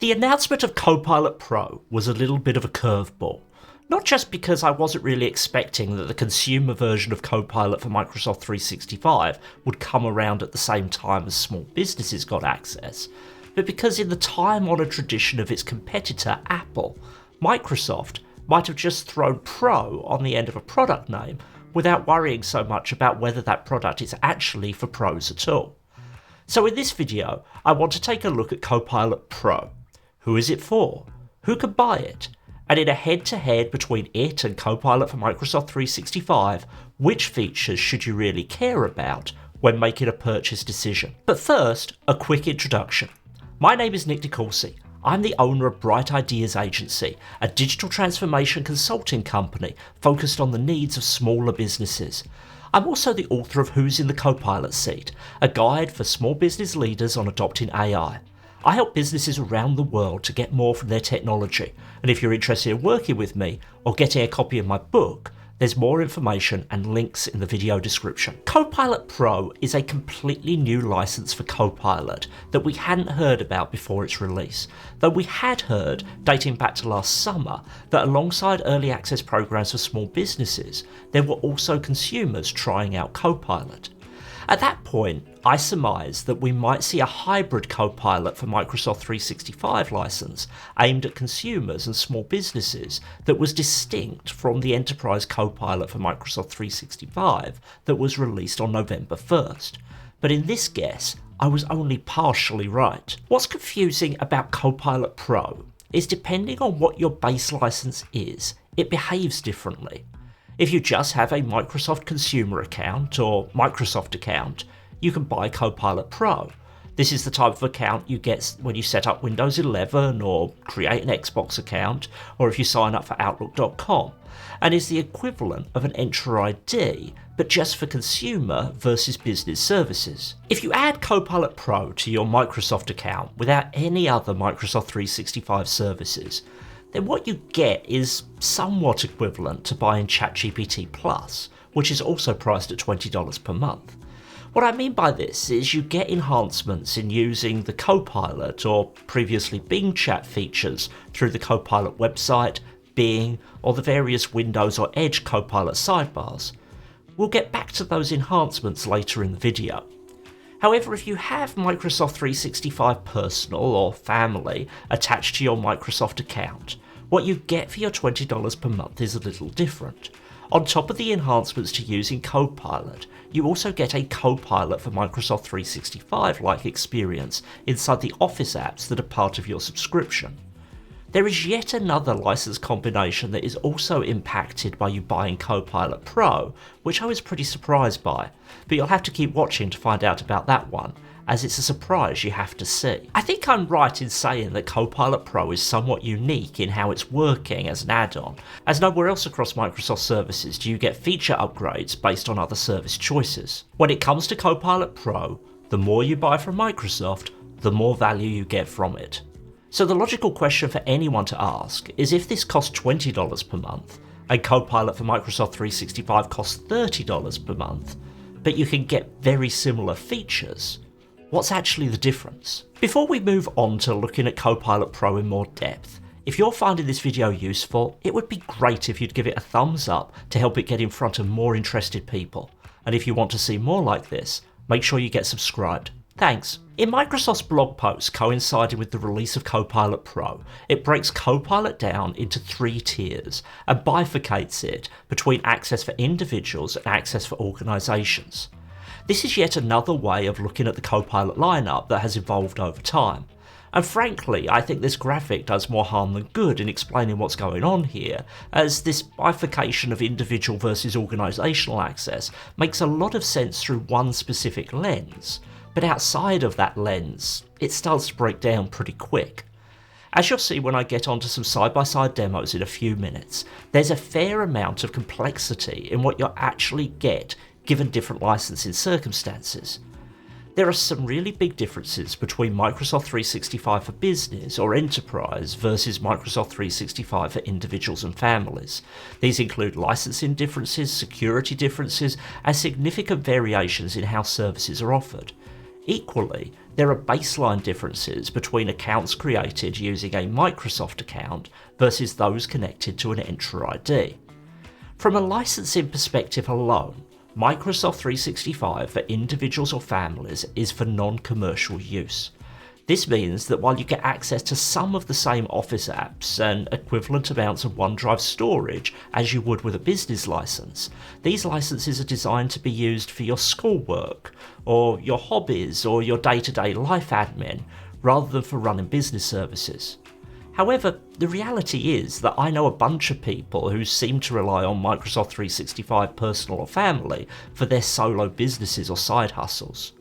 The announcement of Copilot Pro was a little bit of a curveball. Not just because I wasn't really expecting that the consumer version of Copilot for Microsoft 365 would come around at the same time as small businesses got access, but because in the time-honoured tradition of its competitor Apple, Microsoft might have just thrown Pro on the end of a product name without worrying so much about whether that product is actually for pros at all. So in this video, I want to take a look at Copilot Pro. Who is it for? Who can buy it? And in a head-to-head between it and Copilot for Microsoft 365, which features should you really care about when making a purchase decision? But first, a quick introduction. My name is Nick DeCourcy. I'm the owner of Bright Ideas Agency, a digital transformation consulting company focused on the needs of smaller businesses. I'm also the author of Who's in the Copilot Seat, a guide for small business leaders on adopting AI. I help businesses around the world to get more from their technology, and if you're interested in working with me or getting a copy of my book, there's more information and links in the video description. Copilot Pro is a completely new license for Copilot that we hadn't heard about before its release, though we had heard, dating back to last summer, that alongside early access programs for small businesses, there were also consumers trying out Copilot. At that point, I surmised that we might see a hybrid Copilot for Microsoft 365 license aimed at consumers and small businesses that was distinct from the enterprise Copilot for Microsoft 365 that was released on November 1st. But in this guess, I was only partially right. What's confusing about Copilot Pro is depending on what your base license is, it behaves differently. If you just have a Microsoft consumer account or Microsoft account, you can buy Copilot Pro. This is the type of account you get when you set up Windows 11 or create an Xbox account, or if you sign up for Outlook.com, and is the equivalent of an Entra ID, but just for consumer versus business services. If you add Copilot Pro to your Microsoft account without any other Microsoft 365 services, then what you get is somewhat equivalent to buying ChatGPT Plus, which is also priced at $20 per month. What I mean by this is you get enhancements in using the Copilot or previously Bing chat features through the Copilot website, Bing, or the various Windows or Edge Copilot sidebars. We'll get back to those enhancements later in the video. However, if you have Microsoft 365 Personal or Family attached to your Microsoft account, what you get for your $20 per month is a little different. On top of the enhancements to using Copilot, you also get a Copilot for Microsoft 365-like experience inside the Office apps that are part of your subscription. There is yet another license combination that is also impacted by you buying Copilot Pro, which I was pretty surprised by, but you'll have to keep watching to find out about that one, as it's a surprise you have to see. I think I'm right in saying that Copilot Pro is somewhat unique in how it's working as an add-on, as nowhere else across Microsoft services do you get feature upgrades based on other service choices. When it comes to Copilot Pro, the more you buy from Microsoft, the more value you get from it. So the logical question for anyone to ask is, if this costs $20 per month and Copilot for Microsoft 365 costs $30 per month, but you can get very similar features, what's actually the difference? Before we move on to looking at Copilot Pro in more depth, if you're finding this video useful, it would be great if you'd give it a thumbs up to help it get in front of more interested people. And if you want to see more like this, make sure you get subscribed. Thanks. In Microsoft's blog post coinciding with the release of Copilot Pro, it breaks Copilot down into 3 tiers and bifurcates it between access for individuals and access for organisations. This is yet another way of looking at the Copilot lineup that has evolved over time. And frankly, I think this graphic does more harm than good in explaining what's going on here, as this bifurcation of individual versus organisational access makes a lot of sense through one specific lens. But outside of that lens, it starts to break down pretty quick. As you'll see when I get onto some side-by-side demos in a few minutes, there's a fair amount of complexity in what you'll actually get given different licensing circumstances. There are some really big differences between Microsoft 365 for business or enterprise versus Microsoft 365 for individuals and families. These include licensing differences, security differences, and significant variations in how services are offered. Equally, there are baseline differences between accounts created using a Microsoft account versus those connected to an Entra ID. From a licensing perspective alone, Microsoft 365 for individuals or families is for non-commercial use. This means that while you get access to some of the same Office apps and equivalent amounts of OneDrive storage as you would with a business license, these licenses are designed to be used for your schoolwork, or your hobbies, or your day-to-day life admin, rather than for running business services. However, the reality is that I know a bunch of people who seem to rely on Microsoft 365 personal or family for their solo businesses or side hustles.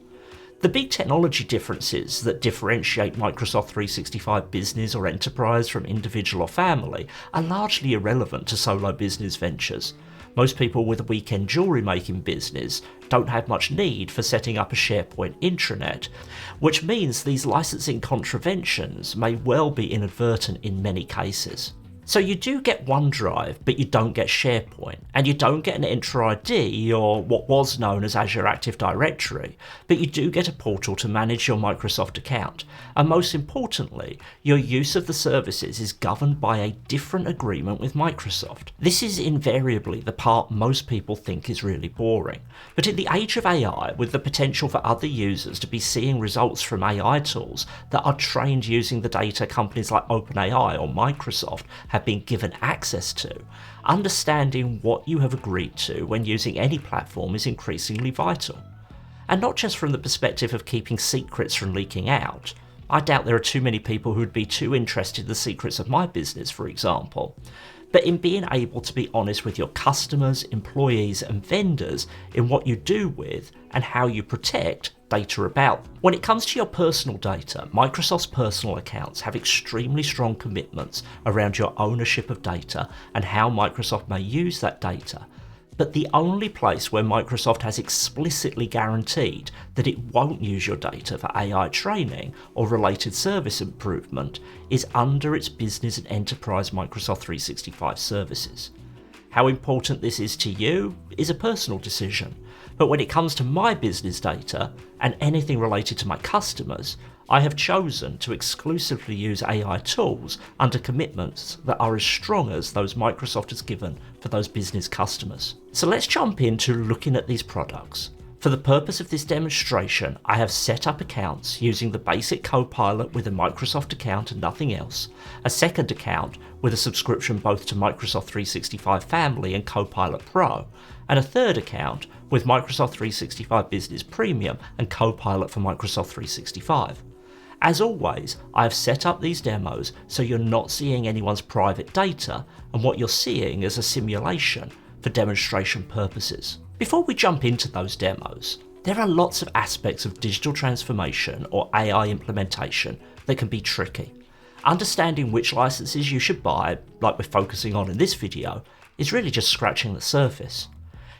The big technology differences that differentiate Microsoft 365 Business or Enterprise from individual or family are largely irrelevant to solo business ventures. Most people with a weekend jewellery making business don't have much need for setting up a SharePoint intranet, which means these licensing contraventions may well be inadvertent in many cases. So you do get OneDrive, but you don't get SharePoint, and you don't get an Entra ID, or what was known as Azure Active Directory, but you do get a portal to manage your Microsoft account, and most importantly, your use of the services is governed by a different agreement with Microsoft. This is invariably the part most people think is really boring, but in the age of AI, with the potential for other users to be seeing results from AI tools that are trained using the data companies like OpenAI or Microsoft have been given access to, understanding what you have agreed to when using any platform is increasingly vital. And not just from the perspective of keeping secrets from leaking out. I doubt there are too many people who would be too interested in the secrets of my business, for example, but in being able to be honest with your customers, employees and vendors in what you do with and how you protect data about them. When it comes to your personal data, Microsoft's personal accounts have extremely strong commitments around your ownership of data and how Microsoft may use that data. But the only place where Microsoft has explicitly guaranteed that it won't use your data for AI training or related service improvement is under its business and enterprise Microsoft 365 services. How important this is to you is a personal decision, but when it comes to my business data and anything related to my customers, I have chosen to exclusively use AI tools under commitments that are as strong as those Microsoft has given for those business customers. So let's jump into looking at these products. For the purpose of this demonstration, I have set up accounts using the basic Copilot with a Microsoft account and nothing else, a second account with a subscription both to Microsoft 365 Family and Copilot Pro, and a third account with Microsoft 365 Business Premium and Copilot for Microsoft 365. As always, I have set up these demos so you're not seeing anyone's private data, and what you're seeing is a simulation for demonstration purposes. Before we jump into those demos, there are lots of aspects of digital transformation or AI implementation that can be tricky. Understanding which licenses you should buy, like we're focusing on in this video, is really just scratching the surface.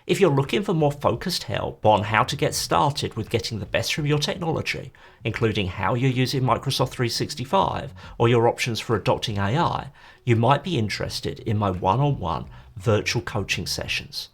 If you're looking for more focused help on how to get started with getting the best from your technology, including how you're using Microsoft 365 or your options for adopting AI, you might be interested in my one-on-one virtual coaching sessions.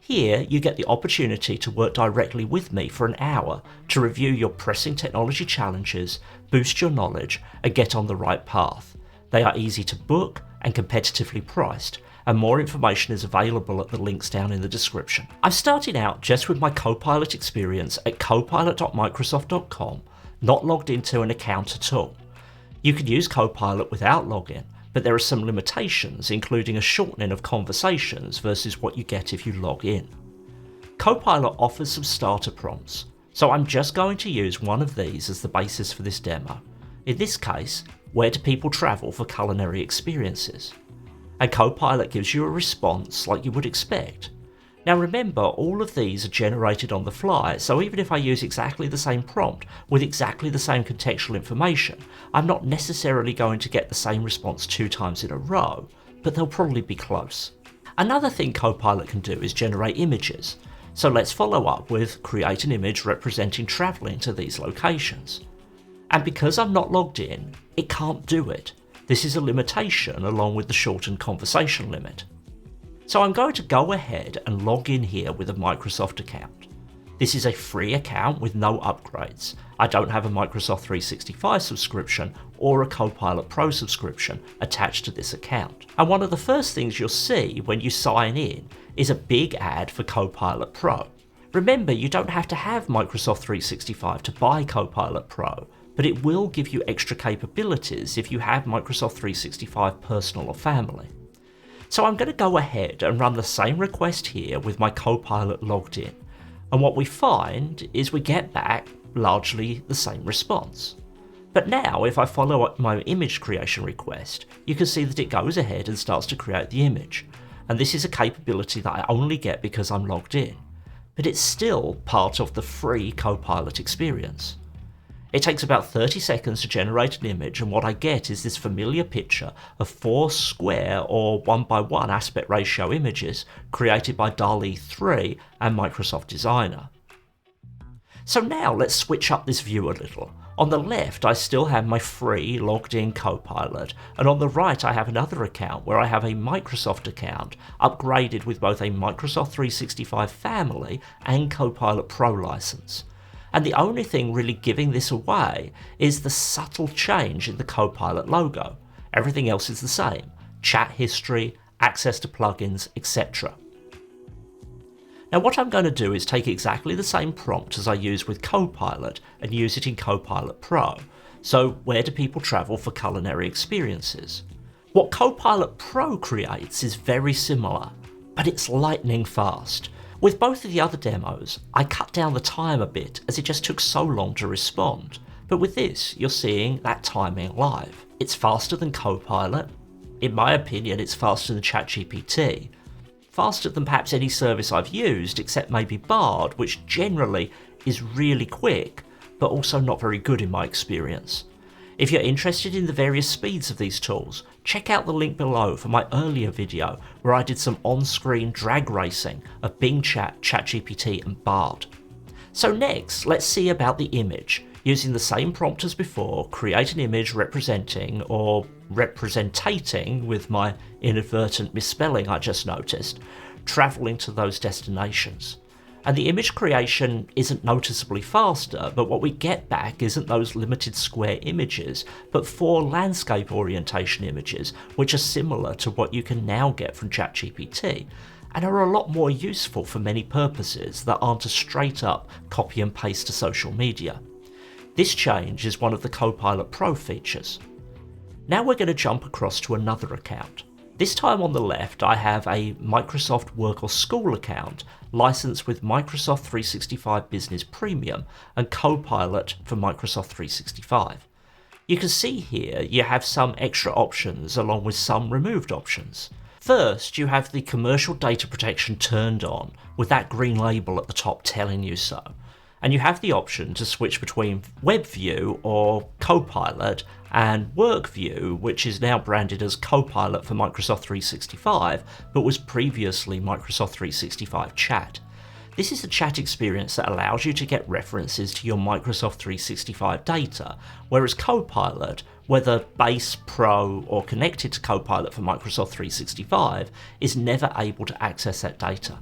Here, you get the opportunity to work directly with me for an hour to review your pressing technology challenges, boost your knowledge, and get on the right path. They are easy to book and competitively priced, and more information is available at the links down in the description. I'm starting out just with my Copilot experience at copilot.microsoft.com, not logged into an account at all. You can use Copilot without login, but there are some limitations, including a shortening of conversations versus what you get if you log in. Copilot offers some starter prompts, so I'm just going to use one of these as the basis for this demo. In this case, where do people travel for culinary experiences? And Copilot gives you a response like you would expect. Now remember, all of these are generated on the fly, so even if I use exactly the same prompt with exactly the same contextual information, I'm not necessarily going to get the same response 2 times in a row, but they'll probably be close. Another thing Copilot can do is generate images, so let's follow up with create an image representing travelling to these locations. And because I'm not logged in, it can't do it. This is a limitation along with the shortened conversation limit. So I'm going to go ahead and log in here with a Microsoft account. This is a free account with no upgrades. I don't have a Microsoft 365 subscription or a Copilot Pro subscription attached to this account. And one of the first things you'll see when you sign in is a big ad for Copilot Pro. Remember, you don't have to have Microsoft 365 to buy Copilot Pro, but it will give you extra capabilities if you have Microsoft 365 Personal or Family. So I'm going to go ahead and run the same request here with my Copilot logged in. And what we find is we get back largely the same response. But now if I follow up my image creation request, you can see that it goes ahead and starts to create the image. And this is a capability that I only get because I'm logged in. But it's still part of the free Copilot experience. It takes about 30 seconds to generate an image, and what I get is this familiar picture of 4 square or 1:1 aspect ratio images created by DALL-E 3 and Microsoft Designer. So now let's switch up this view a little. On the left I still have my free logged in Copilot, and on the right I have another account where I have a Microsoft account upgraded with both a Microsoft 365 Family and Copilot Pro license. And the only thing really giving this away is the subtle change in the Copilot logo. Everything else is the same: chat history, access to plugins, etc. Now what I'm going to do is take exactly the same prompt as I use with Copilot and use it in Copilot Pro. So where do people travel for culinary experiences? What Copilot Pro creates is very similar, but it's lightning fast. With both of the other demos, I cut down the time a bit as it just took so long to respond. But with this, you're seeing that timing live. It's faster than Copilot. In my opinion, it's faster than ChatGPT. Faster than perhaps any service I've used, except maybe Bard, which generally is really quick, but also not very good in my experience. If you're interested in the various speeds of these tools, check out the link below for my earlier video where I did some on-screen drag racing of Bing Chat, ChatGPT and Bard. So next, let's see about the image. Using the same prompt as before, create an image representing, or representating with my inadvertent misspelling I just noticed, travelling to those destinations. And the image creation isn't noticeably faster, but what we get back isn't those limited square images, but 4 landscape orientation images, which are similar to what you can now get from ChatGPT, and are a lot more useful for many purposes that aren't a straight up copy and paste to social media. This change is one of the Copilot Pro features. Now we're going to jump across to another account. This time on the left I have a Microsoft Work or School account licensed with Microsoft 365 Business Premium and Copilot for Microsoft 365. You can see here you have some extra options along with some removed options. First, you have the commercial data protection turned on with that green label at the top telling you so. And you have the option to switch between Web View or Copilot and Work View, which is now branded as Copilot for Microsoft 365, but was previously Microsoft 365 Chat. This is a chat experience that allows you to get references to your Microsoft 365 data, whereas Copilot, whether base, Pro, or connected to Copilot for Microsoft 365, is never able to access that data.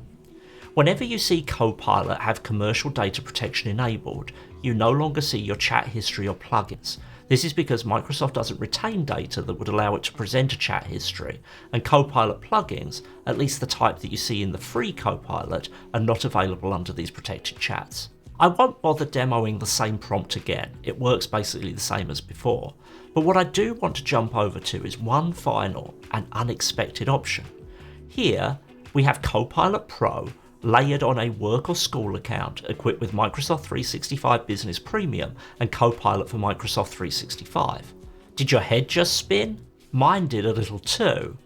Whenever you see Copilot have commercial data protection enabled, you no longer see your chat history or plugins. This is because Microsoft doesn't retain data that would allow it to present a chat history, and Copilot plugins, at least the type that you see in the free Copilot, are not available under these protected chats. I won't bother demoing the same prompt again, it works basically the same as before, but what I do want to jump over to is one final and unexpected option. Here we have Copilot Pro layered on a work or school account equipped with Microsoft 365 Business Premium and Copilot for Microsoft 365. Did your head just spin? Mine did a little too,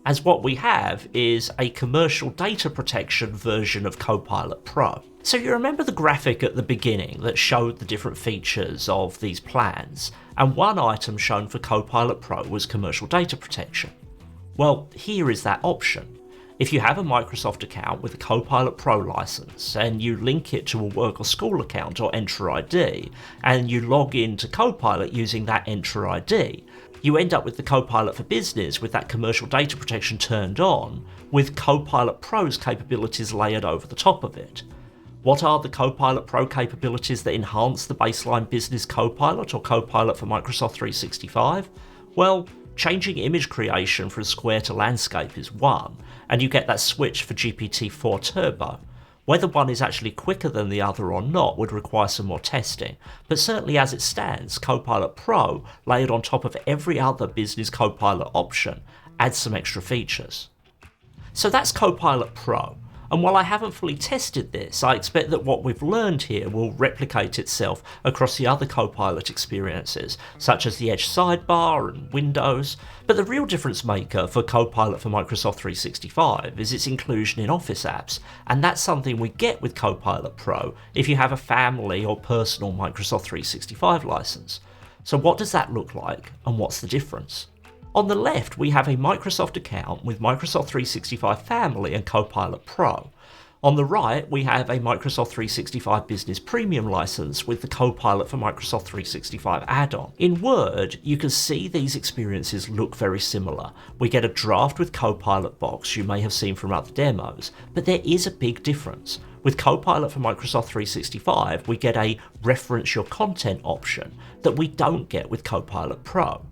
as what we have is a commercial data protection version of Copilot Pro. So you remember the graphic at the beginning that showed the different features of these plans, and one item shown for Copilot Pro was commercial data protection. Well, here is that option. If you have a Microsoft account with a Copilot Pro license and you link it to a work or school account or Enter ID, and you log into Copilot using that Enter ID, you end up with the Copilot for Business with that commercial data protection turned on, with Copilot Pro's capabilities layered over the top of it. What are the Copilot Pro capabilities that enhance the baseline business Copilot or Copilot for Microsoft 365? Well, changing image creation from square to landscape is one, and you get that switch for GPT-4 Turbo. Whether one is actually quicker than the other or not would require some more testing, but certainly as it stands, Copilot Pro, layered on top of every other business Copilot option, adds some extra features. So that's Copilot Pro, and while I haven't fully tested this, I expect that what we've learned here will replicate itself across the other Copilot experiences, such as the Edge sidebar and Windows, but the real difference maker for Copilot for Microsoft 365 is its inclusion in Office apps, and that's something we get with Copilot Pro if you have a family or personal Microsoft 365 license. So what does that look like, and what's the difference? On the left, we have a Microsoft account with Microsoft 365 Family and Copilot Pro. On the right, we have a Microsoft 365 Business Premium license with the Copilot for Microsoft 365 add-on. In Word, you can see these experiences look very similar. We get a draft with Copilot box you may have seen from other demos, but there is a big difference. With Copilot for Microsoft 365, we get a reference your content option that we don't get with Copilot Pro.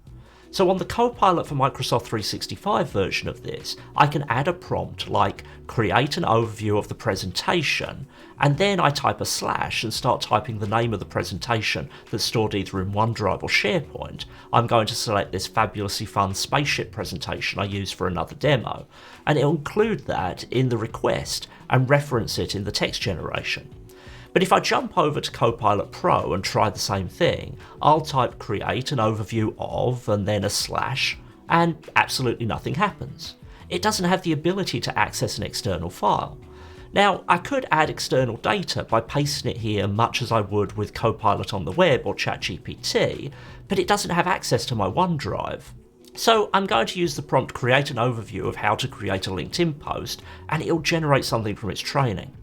So on the Copilot for Microsoft 365 version of this, I can add a prompt like create an overview of the presentation, and then I type a slash and start typing the name of the presentation that's stored either in OneDrive or SharePoint. I'm going to select this fabulously fun spaceship presentation I used for another demo, and it'll include that in the request and reference it in the text generation. But if I jump over to Copilot Pro and try the same thing, I'll type create an overview of and then a slash, and absolutely nothing happens. It doesn't have the ability to access an external file. Now, I could add external data by pasting it here much as I would with Copilot on the web or ChatGPT, but it doesn't have access to my OneDrive. So I'm going to use the prompt create an overview of how to create a LinkedIn post, and it'll generate something from its training.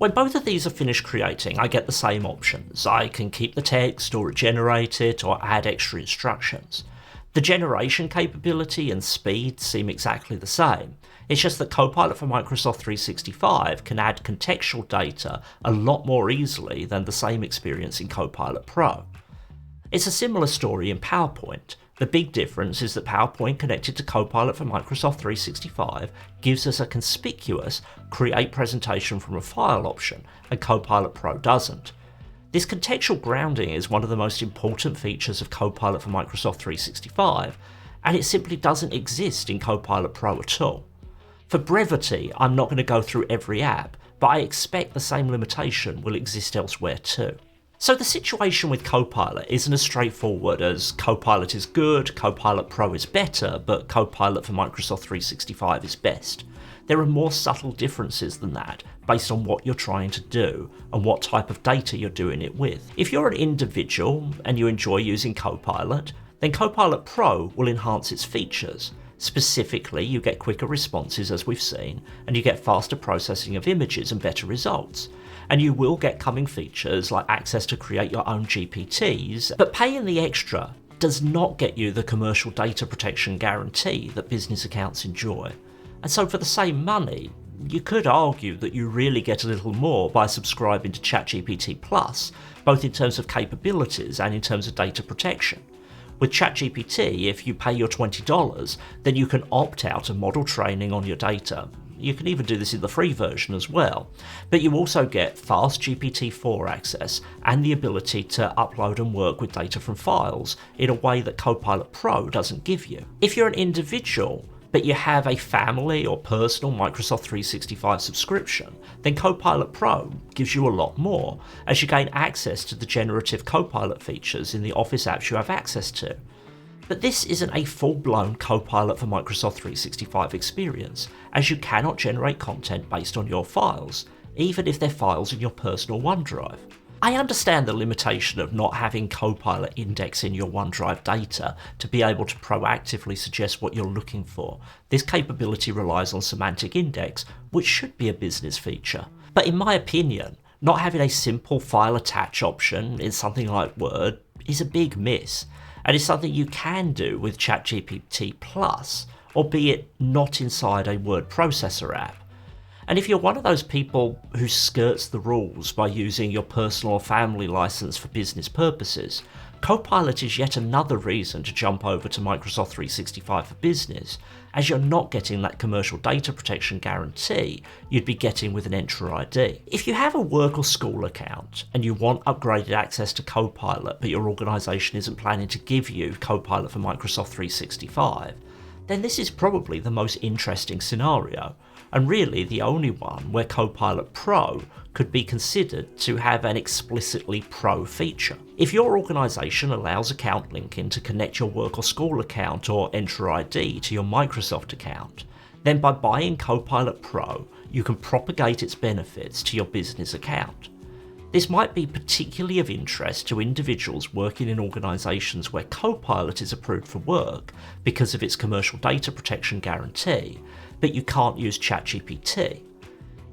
When both of these are finished creating, I get the same options. I can keep the text or regenerate it or add extra instructions. The generation capability and speed seem exactly the same. It's just that Copilot for Microsoft 365 can add contextual data a lot more easily than the same experience in Copilot Pro. It's a similar story in PowerPoint. The big difference is that PowerPoint connected to Copilot for Microsoft 365 gives us a conspicuous create presentation from a file option, and Copilot Pro doesn't. This contextual grounding is one of the most important features of Copilot for Microsoft 365, and it simply doesn't exist in Copilot Pro at all. For brevity, I'm not going to go through every app, but I expect the same limitation will exist elsewhere too. So the situation with Copilot isn't as straightforward as Copilot is good, Copilot Pro is better, but Copilot for Microsoft 365 is best. There are more subtle differences than that, based on what you're trying to do and what type of data you're doing it with. If you're an individual and you enjoy using Copilot, then Copilot Pro will enhance its features. Specifically, you get quicker responses as we've seen, and you get faster processing of images and better results. And you will get coming features like access to create your own GPTs, but paying the extra does not get you the commercial data protection guarantee that business accounts enjoy. And so for the same money, you could argue that you really get a little more by subscribing to ChatGPT Plus, both in terms of capabilities and in terms of data protection. With ChatGPT, if you pay your $20, then you can opt out of model training on your data. You can even do this in the free version as well, but you also get fast GPT-4 access and the ability to upload and work with data from files in a way that Copilot Pro doesn't give you. If you're an individual, but you have a family or personal Microsoft 365 subscription, then Copilot Pro gives you a lot more, as you gain access to the generative Copilot features in the Office apps you have access to. But this isn't a full-blown Copilot for Microsoft 365 experience, as you cannot generate content based on your files, even if they're files in your personal OneDrive. I understand the limitation of not having Copilot index in your OneDrive data to be able to proactively suggest what you're looking for. This capability relies on semantic index, which should be a business feature. But in my opinion, Not having a simple file attach option in something like Word is a big miss, and is something you can do with ChatGPT Plus, albeit not inside a word processor app. And if you're one of those people who skirts the rules by using your personal or family license for business purposes, Copilot is yet another reason to jump over to Microsoft 365 for Business, as you're not getting that commercial data protection guarantee you'd be getting with an Entra ID. If you have a work or school account and you want upgraded access to Copilot but your organisation isn't planning to give you Copilot for Microsoft 365, then this is probably the most interesting scenario, and really the only one where Copilot Pro could be considered to have an explicitly pro feature. If your organisation allows account linking to connect your work or school account or Entra ID to your Microsoft account, then by buying Copilot Pro, you can propagate its benefits to your business account. This might be particularly of interest to individuals working in organisations where Copilot is approved for work because of its commercial data protection guarantee, but you can't use ChatGPT.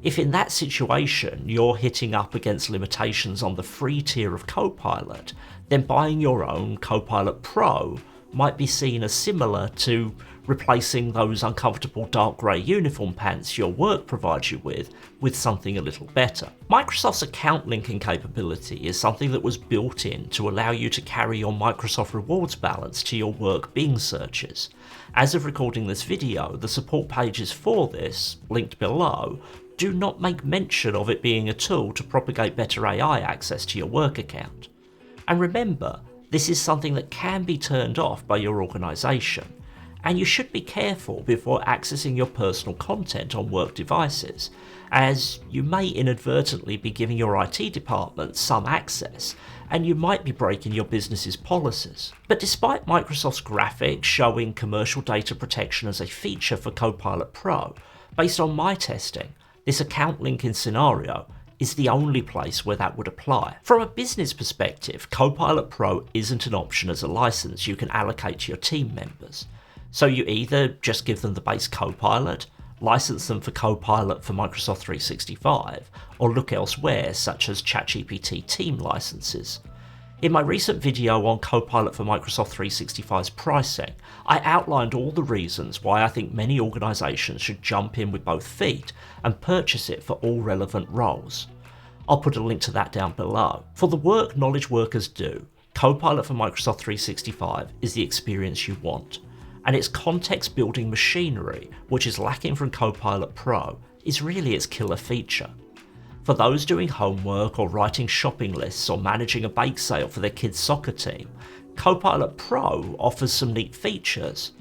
If in that situation you're hitting up against limitations on the free tier of Copilot, then buying your own Copilot Pro might be seen as similar to replacing those uncomfortable dark grey uniform pants your work provides you with something a little better. Microsoft's account linking capability is something that was built in to allow you to carry your Microsoft rewards balance to your work Bing searches. As of recording this video, the support pages for this, linked below, do not make mention of it being a tool to propagate better AI access to your work account. And remember, this is something that can be turned off by your organisation, and you should be careful before accessing your personal content on work devices, as you may inadvertently be giving your IT department some access, and you might be breaking your business's policies. But despite Microsoft's graphics showing commercial data protection as a feature for Copilot Pro, based on my testing, this account linking scenario is the only place where that would apply. From a business perspective, Copilot Pro isn't an option as a license you can allocate to your team members. So you either just give them the base Copilot, license them for Copilot for Microsoft 365, or look elsewhere such as ChatGPT team licenses. In my recent video on Copilot for Microsoft 365's pricing, I outlined all the reasons why I think many organisations should jump in with both feet and purchase it for all relevant roles. I'll put a link to that down below. For the work knowledge workers do, Copilot for Microsoft 365 is the experience you want, and its context building machinery, which is lacking from Copilot Pro, is really its killer feature. For those doing homework or writing shopping lists or managing a bake sale for their kids' soccer team, Copilot Pro offers some neat features.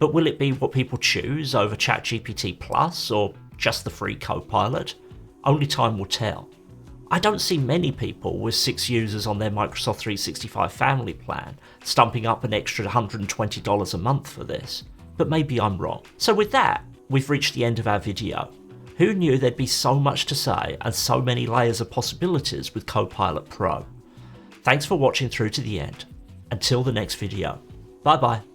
But will it be what people choose over ChatGPT Plus or just the free Copilot? Only time will tell. I don't see many people with 6 users on their Microsoft 365 family plan stumping up an extra $120 a month for this, but maybe I'm wrong. So with that, we've reached the end of our video. Who knew there'd be so much to say and so many layers of possibilities with Copilot Pro? Thanks for watching through to the end. Until the next video. Bye bye.